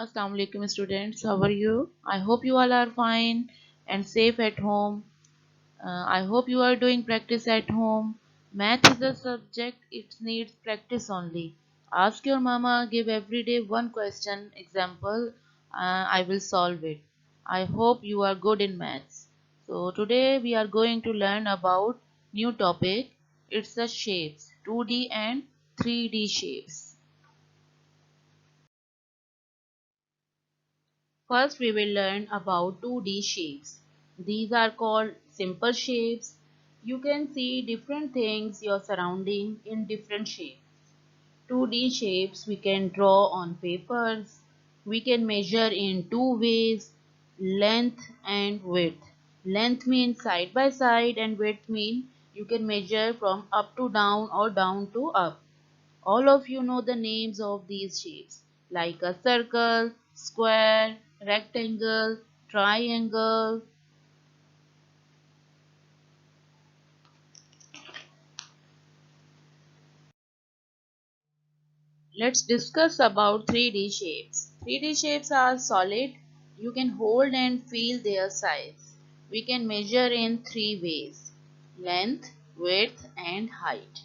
Assalamu alaikum students, how are you? I hope you all are fine and safe at home. I hope you are doing practice at home. Math is a subject, it needs practice only. Ask your mama, give every day one question, example, I will solve it. I hope you are good in maths. So today we are going to learn about new topic. It's the shapes, 2D and 3D shapes. First, we will learn about 2D shapes. These are called simple shapes. You can see different things your surrounding in different shapes. 2D shapes we can draw on papers. We can measure in two ways, length and width. Length means side by side and width means you can measure from up to down or down to up. All of you know the names of these shapes like a circle, square, rectangle, triangle. Let's discuss about 3D shapes. 3D shapes are solid. You can hold and feel their size. We can measure in three ways: length, width and height.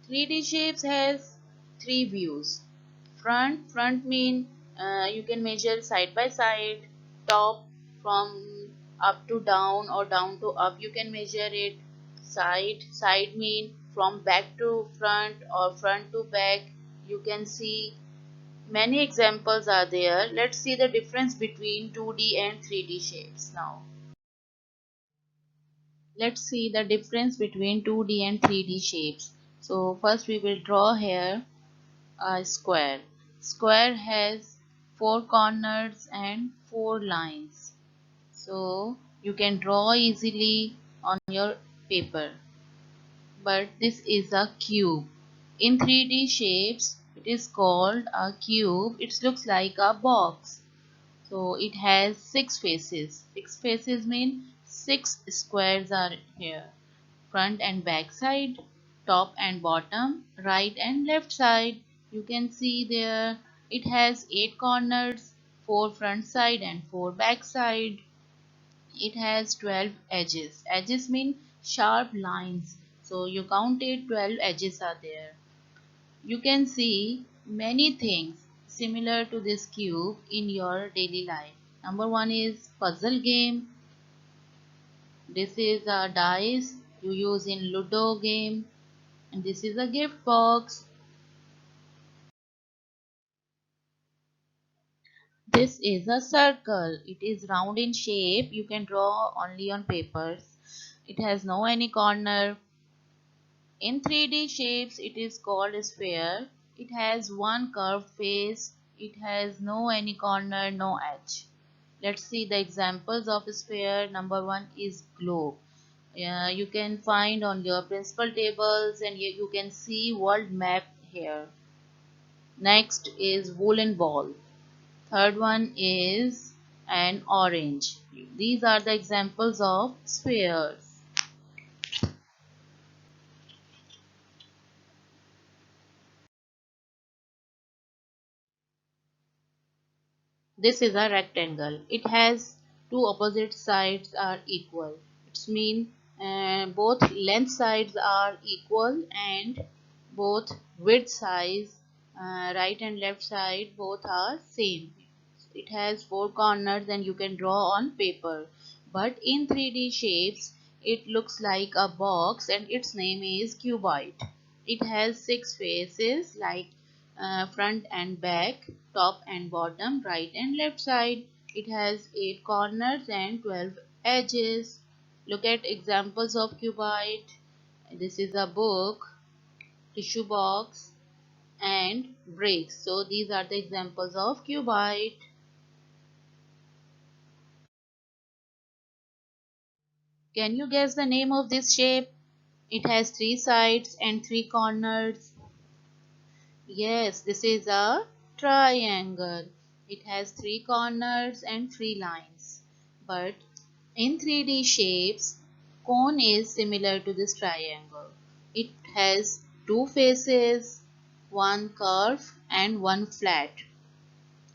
3D shapes has three views. Front mean you can measure side by side. Top from up to down or down to up you can measure it. Side mean from back to front or front to back. You can see many examples are there. Let's see the difference between 2D and 3D shapes now. Let's see the difference between 2D and 3D shapes. So first we will draw here a square. Square has four corners and four lines. So you can draw easily on your paper. But this is a cube. In 3D shapes, it is called a cube. It looks like a box. So it has six faces. Six faces mean six squares are here. Front and back side, top and bottom, right and left side. You can see there it has 8 corners, 4 front side and 4 back side. It has 12 edges. Edges mean sharp lines. So you counted 12 edges are there. You can see many things similar to this cube in your daily life. Number one is puzzle game. This is a dice you use in Ludo game. And this is a gift box. This is a circle. It is round in shape. You can draw only on papers. It has no any corner. In 3D shapes, it is called a sphere. It has one curved face. It has no any corner, no edge. Let's see the examples of a sphere. Number one is globe. You can find on your principal tables and you can see world map here. Next is woolen ball. Third one is an orange. These are the examples of spheres. This is a rectangle. It has two opposite sides are equal. It's mean both length sides are equal and both width size, right and left side both are same. It has four corners and you can draw on paper. But in 3D shapes, it looks like a box and its name is cuboid. It has six faces like front and back, top and bottom, right and left side. It has 8 corners and 12 edges. Look at examples of cuboid. This is a book, tissue box and bricks. So these are the examples of cuboid. Can you guess the name of this shape? It has 3 sides and 3 corners. Yes, this is a triangle. It has 3 corners and 3 lines. But in 3D shapes, cone is similar to this triangle. It has two faces, one curved and one flat.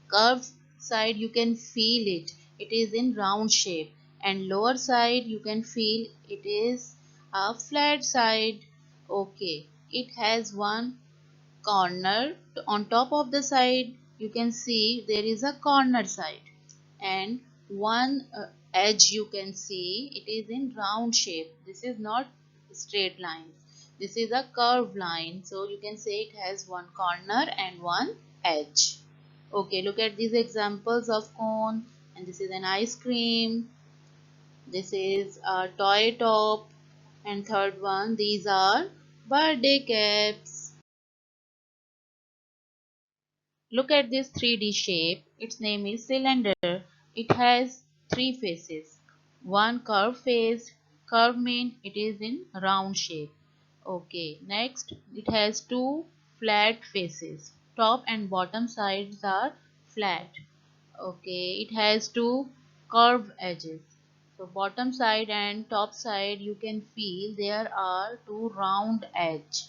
Curved side you can feel it. It is in round shape. And lower side you can feel it is a flat side. Okay. It has one corner. On top of the side you can see there is a corner side. And one edge you can see it is in round shape. This is not straight line. This is a curved line. So you can say it has one corner and one edge. Okay, look at these examples of cone. And this is an ice cream. This is a toy top. And third one, these are birthday caps. Look at this 3D shape. Its name is cylinder. It has three faces. One curved face. Curve means it is in round shape. Okay, next it has two flat faces. Top and bottom sides are flat. Okay, it has two curved edges. So bottom side and top side you can feel there are two round edge.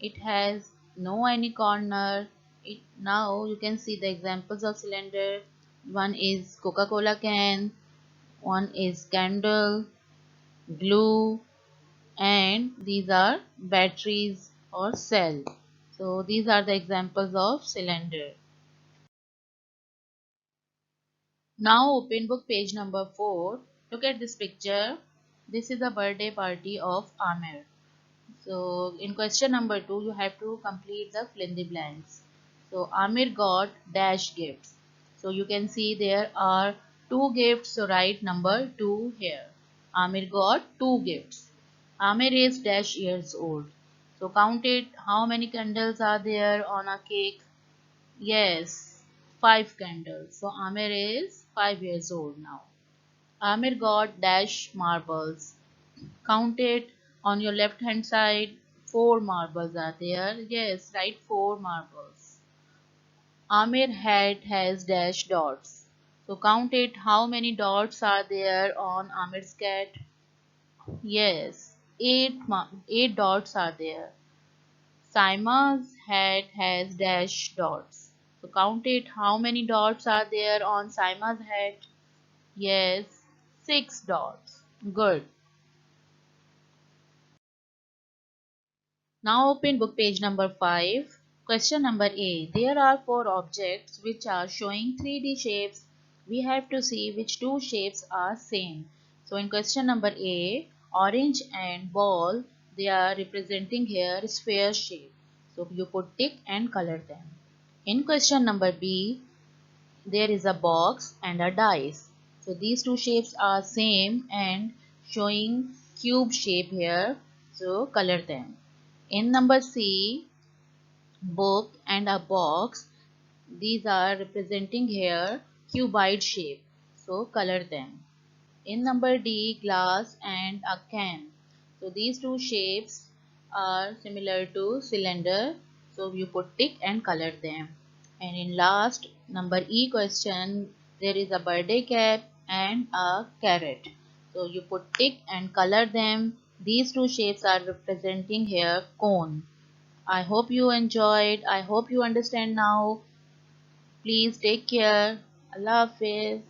It has no any corner. Now you can see the examples of cylinder. One is Coca-Cola can, one is candle, glue, and these are batteries or cell. So these are the examples of cylinder. Now open book page number 4. Look at this picture. This is a birthday party of Amir. So in question number 2 you have to complete the fill in the blanks. So Amir got dash gifts. So you can see there are two gifts. So write number 2 here. Amir got two gifts. Amir is dash years old. So count it. How many candles are there on a cake? Yes, 5 candles. So Amir is 5 years old now. Amir got dash marbles. Count it on your left hand side. 4 marbles are there. Yes, right, 4 marbles. Amir hat has dash dots. So count it. How many dots are there on Amir's cat? Yes, 8 dots are there. Saima's hat has dash dots. So count it. How many dots are there on Saima's hat? Yes, 6 dots. Good. Now open book page number 5. Question number A. There are 4 objects which are showing 3D shapes. We have to see which two shapes are same. So in question number A, orange and ball, they are representing here sphere shape. So you put tick and color them. In question number B, there is a box and a dice. So these two shapes are same and showing cube shape here. So color them. In number C, book and a box. These are representing here cuboid shape. So color them. In number D, glass and a can. So these two shapes are similar to cylinder. So you put tick and color them. And in last number E question, there is a birthday cap and a carrot. So you put tick and color them. These two shapes are representing here cone. I hope you enjoyed. I hope you understand now. Please take care. Allah Hafiz.